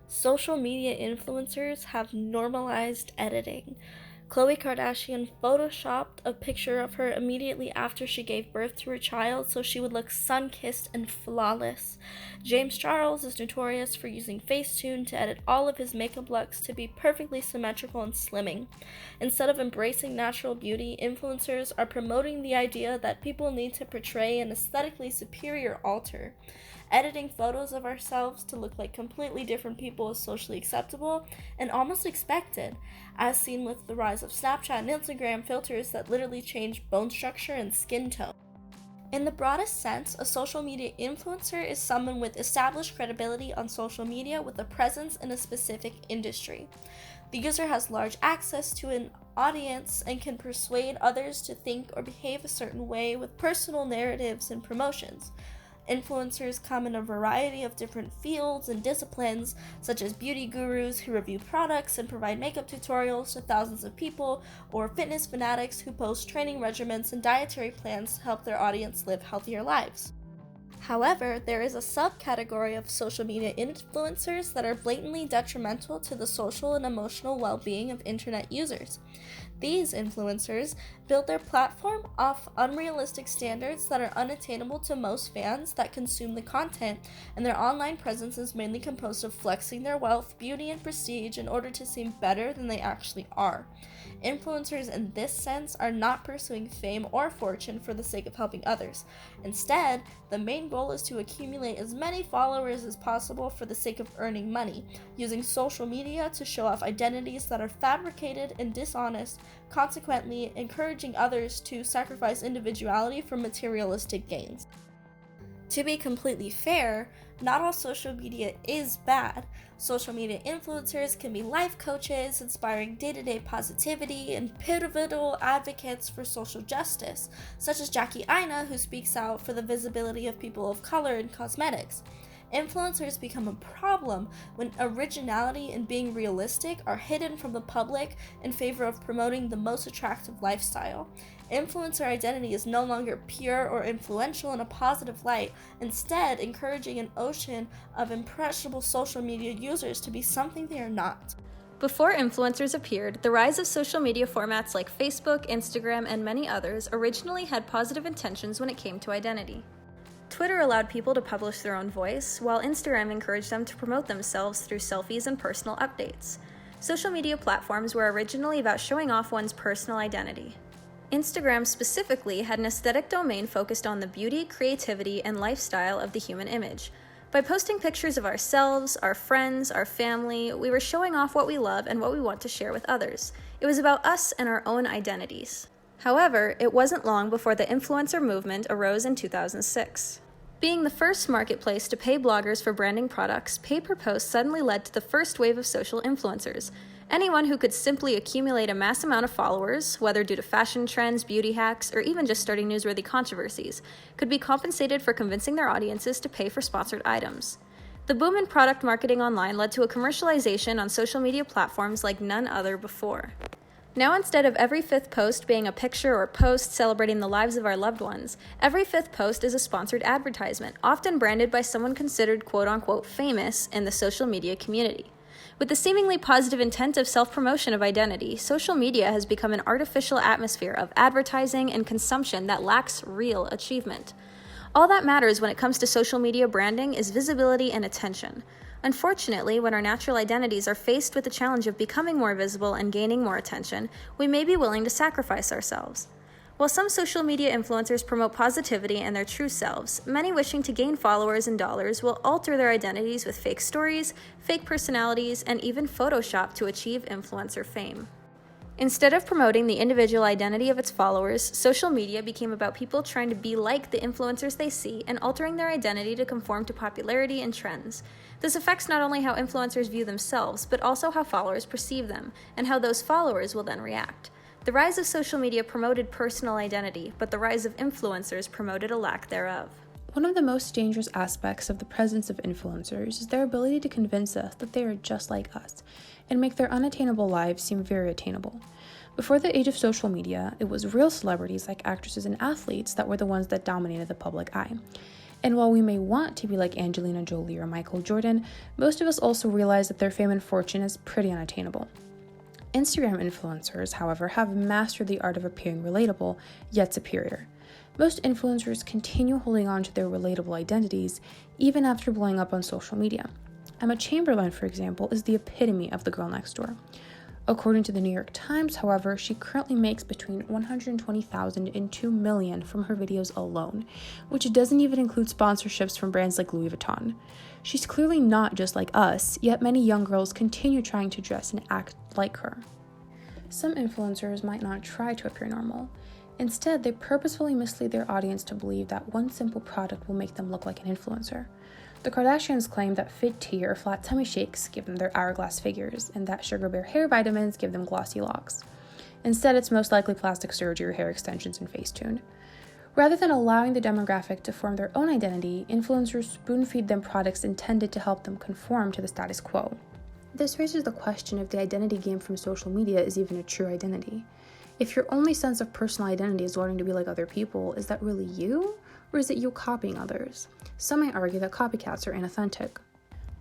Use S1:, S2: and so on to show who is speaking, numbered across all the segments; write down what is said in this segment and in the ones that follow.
S1: Social media influencers have normalized editing. Khloe Kardashian photoshopped a picture of her immediately after she gave birth to her child so she would look sun-kissed and flawless. James Charles is notorious for using Facetune to edit all of his makeup looks to be perfectly symmetrical and slimming. Instead of embracing natural beauty, influencers are promoting the idea that people need to portray an aesthetically superior alter. Editing photos of ourselves to look like completely different people is socially acceptable and almost expected, as seen with the rise of Snapchat and Instagram filters that literally change bone structure and skin tone. In the broadest sense, a social media influencer is someone with established credibility on social media with a presence in a specific industry. The user has large access to an audience and can persuade others to think or behave a certain way with personal narratives and promotions. Influencers come in a variety of different fields and disciplines, such as beauty gurus who review products and provide makeup tutorials to thousands of people, or fitness fanatics who post training regimens and dietary plans to help their audience live healthier lives. However, there is a subcategory of social media influencers that are blatantly detrimental to the social and emotional well-being of internet users. These influencers build their platform off unrealistic standards that are unattainable to most fans that consume the content, and their online presence is mainly composed of flexing their wealth, beauty, and prestige in order to seem better than they actually are. Influencers in this sense are not pursuing fame or fortune for the sake of helping others. Instead, the main goal is to accumulate as many followers as possible for the sake of earning money, using social media to show off identities that are fabricated and dishonest, consequently encouraging others to sacrifice individuality for materialistic gains. To be completely fair, not all social media is bad. Social media influencers can be life coaches, inspiring day-to-day positivity, and pivotal advocates for social justice, such as Jackie Aina, who speaks out for the visibility of people of color in cosmetics. Influencers become a problem when originality and being realistic are hidden from the public in favor of promoting the most attractive lifestyle. Influencer identity is no longer pure or influential in a positive light, instead encouraging an ocean of impressionable social media users to be something they are not.
S2: Before influencers appeared, the rise of social media formats like Facebook, Instagram, and many others originally had positive intentions when it came to identity. Twitter allowed people to publish their own voice, while Instagram encouraged them to promote themselves through selfies and personal updates. Social media platforms were originally about showing off one's personal identity. Instagram specifically had an aesthetic domain focused on the beauty, creativity, and lifestyle of the human image. By posting pictures of ourselves, our friends, our family, we were showing off what we love and what we want to share with others. It was about us and our own identities. However, it wasn't long before the influencer movement arose in 2006. Being the first marketplace to pay bloggers for branding products, pay-per-post suddenly led to the first wave of social influencers. Anyone who could simply accumulate a mass amount of followers, whether due to fashion trends, beauty hacks, or even just starting newsworthy controversies, could be compensated for convincing their audiences to pay for sponsored items. The boom in product marketing online led to a commercialization on social media platforms like none other before. Now, instead of every fifth post being a picture or post celebrating the lives of our loved ones, every fifth post is a sponsored advertisement, often branded by someone considered quote-unquote famous in the social media community. With the seemingly positive intent of self-promotion of identity, social media has become an artificial atmosphere of advertising and consumption that lacks real achievement. All that matters when it comes to social media branding is visibility and attention. Unfortunately, when our natural identities are faced with the challenge of becoming more visible and gaining more attention, we may be willing to sacrifice ourselves. While some social media influencers promote positivity and their true selves, many wishing to gain followers and dollars will alter their identities with fake stories, fake personalities, and even Photoshop to achieve influencer fame. Instead of promoting the individual identity of its followers, social media became about people trying to be like the influencers they see and altering their identity to conform to popularity and trends. This affects not only how influencers view themselves, but also how followers perceive them, and how those followers will then react. The rise of social media promoted personal identity, but the rise of influencers promoted a lack thereof.
S3: One of the most dangerous aspects of the presence of influencers is their ability to convince us that they are just like us, and make their unattainable lives seem very attainable. Before the age of social media, it was real celebrities like actresses and athletes that were the ones that dominated the public eye. And while we may want to be like Angelina Jolie or Michael Jordan, most of us also realize that their fame and fortune is pretty unattainable. Instagram influencers, however, have mastered the art of appearing relatable, yet superior. Most influencers continue holding on to their relatable identities even after blowing up on social media. Emma Chamberlain, for example, is the epitome of the girl next door. According to the New York Times, however, she currently makes between $120,000 and $2 million from her videos alone, which doesn't even include sponsorships from brands like Louis Vuitton. She's clearly not just like us, yet many young girls continue trying to dress and act like her. Some influencers might not try to appear normal. Instead, they purposefully mislead their audience to believe that one simple product will make them look like an influencer. The Kardashians claim that Fit Tea or flat tummy shakes give them their hourglass figures, and that Sugar Bear hair vitamins give them glossy locks. Instead, it's most likely plastic surgery or hair extensions and Facetune. Rather than allowing the demographic to form their own identity, influencers spoon-feed them products intended to help them conform to the status quo. This raises the question if the identity gained from social media is even a true identity. If your only sense of personal identity is wanting to be like other people, is that really you? Or is it you copying others? Some may argue that copycats are inauthentic.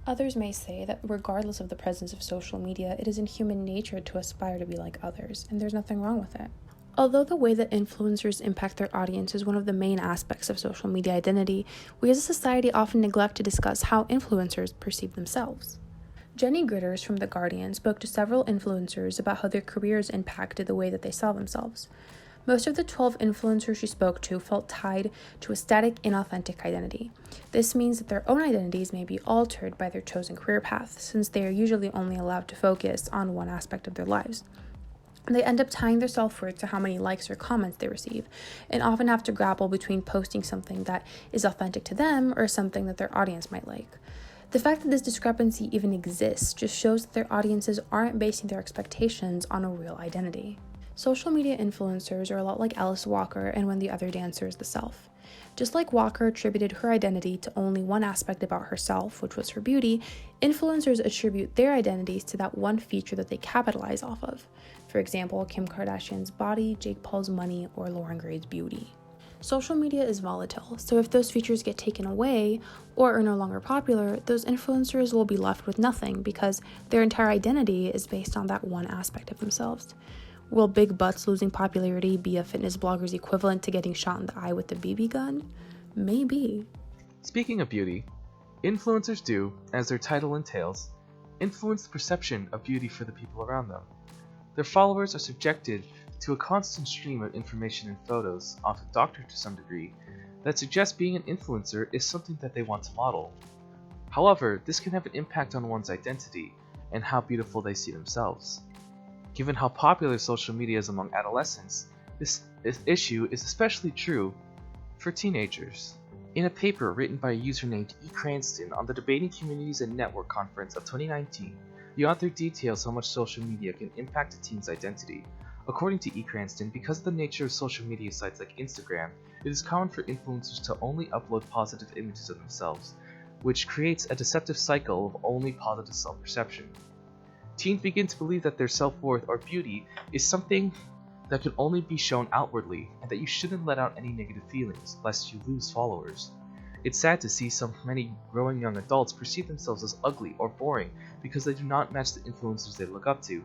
S3: Others may say that regardless of the presence of social media, it is in human nature to aspire to be like others, and there's nothing wrong with it. Although the way that influencers impact their audience is one of the main aspects of social media identity, we as a society often neglect to discuss how influencers perceive themselves. Jenny Gritters from The Guardian spoke to several influencers about how their careers impacted the way that they saw themselves. Most of the 12 influencers she spoke to felt tied to a static, inauthentic identity. This means that their own identities may be altered by their chosen career path, since they are usually only allowed to focus on one aspect of their lives. They end up tying their self-worth to how many likes or comments they receive, and often have to grapple between posting something that is authentic to them or something that their audience might like. The fact that this discrepancy even exists just shows that their audiences aren't basing their expectations on a real identity. Social media influencers are a lot like Alice Walker and When the Other Dancer is the Self. Just like Walker attributed her identity to only one aspect about herself, which was her beauty, influencers attribute their identities to that one feature that they capitalize off of. For example, Kim Kardashian's body, Jake Paul's money, or Lauren Gray's beauty. Social media is volatile, so if those features get taken away or are no longer popular, those influencers will be left with nothing because their entire identity is based on that one aspect of themselves. Will big butts losing popularity be a fitness blogger's equivalent to getting shot in the eye with a BB gun? Maybe.
S4: Speaking of beauty, influencers do, as their title entails, influence the perception of beauty for the people around them. Their followers are subjected to a constant stream of information and photos, often doctored to some degree, that suggest being an influencer is something that they want to model. However, this can have an impact on one's identity and how beautiful they see themselves. Given how popular social media is among adolescents, this issue is especially true for teenagers. In a paper written by a user named E. Cranston on the Debating Communities and Network Conference of 2019, the author details how much social media can impact a teen's identity. According to E. Cranston, because of the nature of social media sites like Instagram, it is common for influencers to only upload positive images of themselves, which creates a deceptive cycle of only positive self-perception. Teens begin to believe that their self-worth or beauty is something that can only be shown outwardly, and that you shouldn't let out any negative feelings, lest you lose followers. It's sad to see so many growing young adults perceive themselves as ugly or boring because they do not match the influencers they look up to.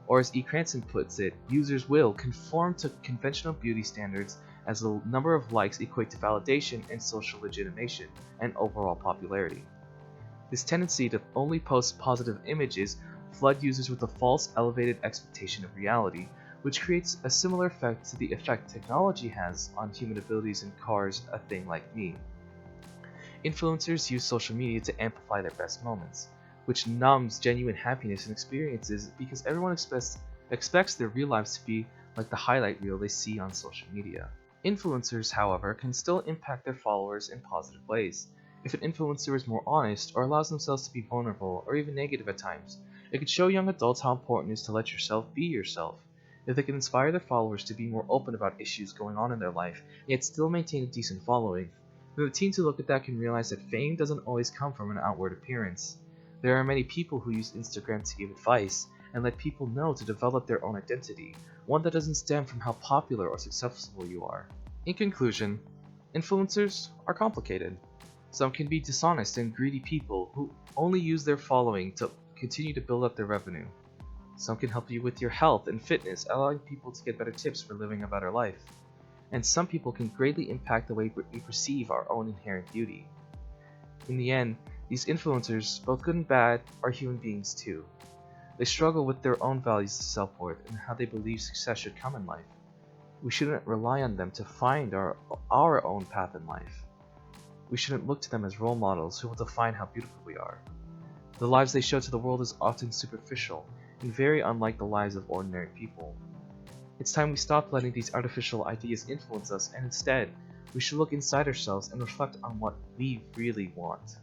S4: Or as E. Cranston puts it, users will conform to conventional beauty standards as the number of likes equate to validation and social legitimation and overall popularity. This tendency to only post positive images flood users with a false, elevated expectation of reality, which creates a similar effect to the effect technology has on human abilities in Cars, A Thing Like Me. Influencers use social media to amplify their best moments, which numbs genuine happiness and experiences because everyone expects their real lives to be like the highlight reel they see on social media. Influencers, however, can still impact their followers in positive ways. If an influencer is more honest or allows themselves to be vulnerable or even negative at times, it can show young adults how important it is to let yourself be yourself. If they can inspire their followers to be more open about issues going on in their life, yet still maintain a decent following, then the teens who look at that can realize that fame doesn't always come from an outward appearance. There are many people who use Instagram to give advice and let people know to develop their own identity, one that doesn't stem from how popular or successful you are. In conclusion, influencers are complicated. Some can be dishonest and greedy people who only use their following to continue to build up their revenue. Some can help you with your health and fitness, allowing people to get better tips for living a better life. And some people can greatly impact the way we perceive our own inherent beauty. In the end, these influencers, both good and bad, are human beings too. They struggle with their own values of self-worth and how they believe success should come in life. We shouldn't rely on them to find our own path in life. We shouldn't look to them as role models who will define how beautiful we are. The lives they show to the world is often superficial and very unlike the lives of ordinary people. It's time we stop letting these artificial ideas influence us, and instead, we should look inside ourselves and reflect on what we really want.